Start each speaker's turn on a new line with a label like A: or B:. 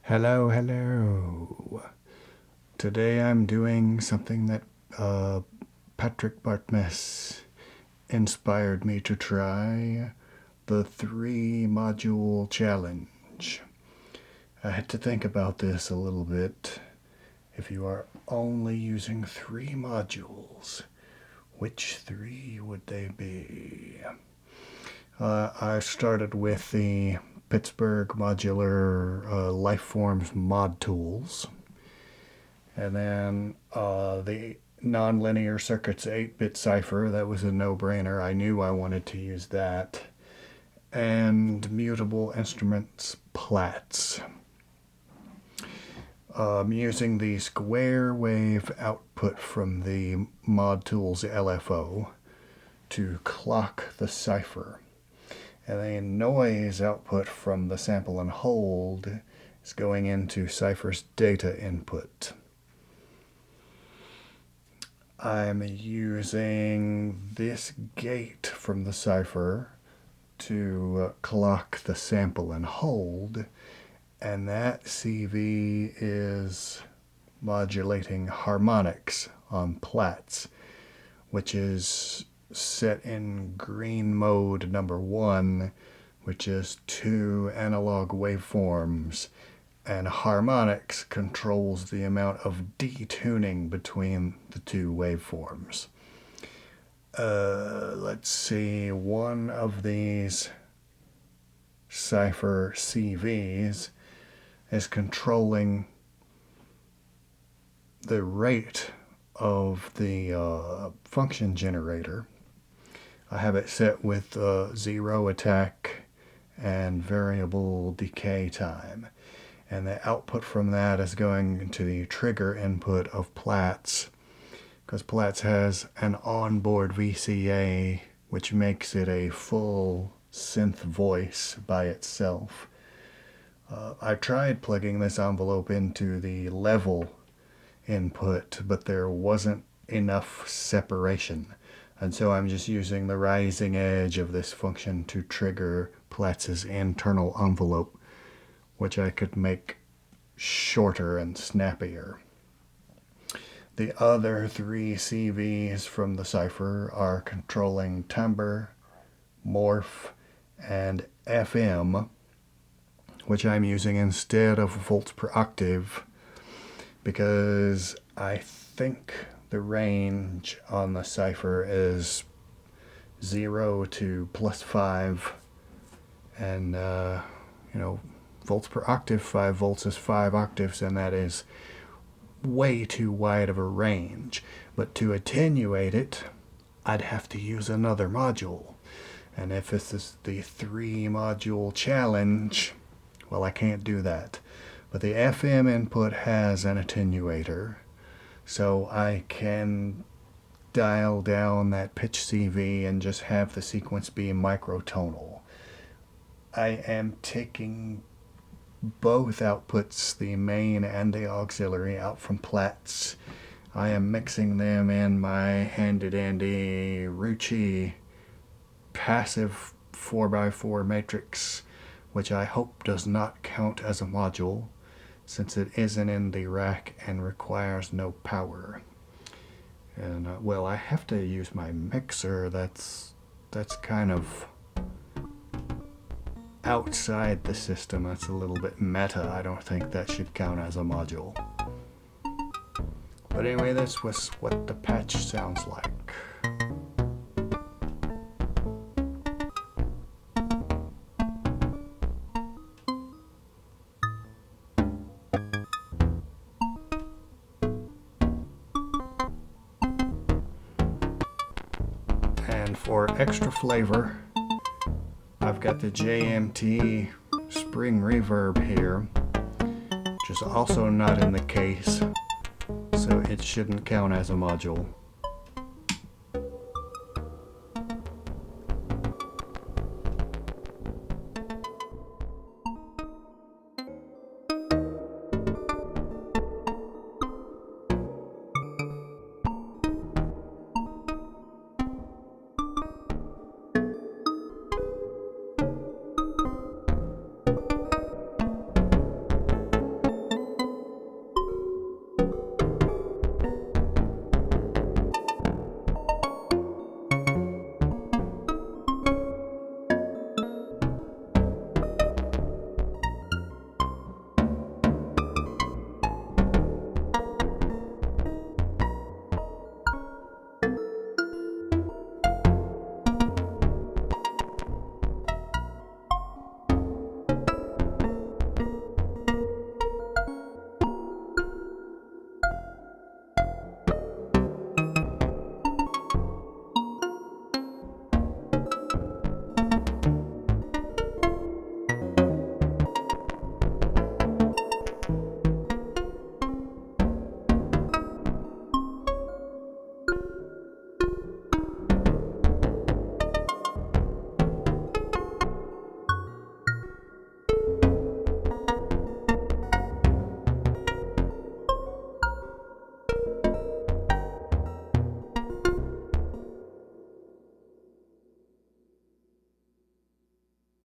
A: Hello, hello. Today I'm doing something that Patrick Bartmes inspired me to try, the 3-module challenge. I had to think about this a little bit. If you are only using 3 modules, which 3 would they be? I started with the Pittsburgh Modular Lifeforms mod tools, and then the nonlinear circuits 8-bit Cipher. That was a no-brainer. I knew I wanted to use that. And mutable instruments Plaits. I'm using the square wave output from the mod tools LFO to clock the Cipher. And the noise output from the sample and hold is going into Cipher's data input. I'm using this gate from the Cipher to clock the sample and hold, and that CV is modulating harmonics on Plaits, which is set in green mode number 1, which is 2 analog waveforms, and harmonics controls the amount of detuning between the 2 waveforms. Let's see, one of these Cipher CVs is controlling the rate of the function generator. I have it set with 0 attack and variable decay time. And the output from that is going to the trigger input of Plaits, because Plaits has an onboard VCA, which makes it a full synth voice by itself. I tried plugging this envelope into the level input, but there wasn't enough separation. And so I'm just using the rising edge of this function to trigger Plaits' internal envelope, which I could make shorter and snappier. The other 3 CVs from the Cipher are controlling timbre, morph, and FM, which I'm using instead of volts per octave, because I think the range on the Cipher is 0 to +5, and volts per octave, 5 volts is 5 octaves, and that is way too wide of a range. But to attenuate it, I'd have to use another module. And if this is the 3-module challenge, well, I can't do that. But the FM input has an attenuator, so I can dial down that pitch CV and just have the sequence be microtonal. I am taking both outputs, the main and the auxiliary, out from Plaits. I am mixing them in my handy-dandy Rucci passive 4x4 matrix, which I hope does not count as a module, since it isn't in the rack and requires no power. And well, I have to use my mixer. That's kind of outside the system. That's a little bit meta. I don't think that should count as a module. But anyway, this was what the patch sounds like. And for extra flavor, I've got the JMT spring reverb here, which is also not in the case, so it shouldn't count as a module.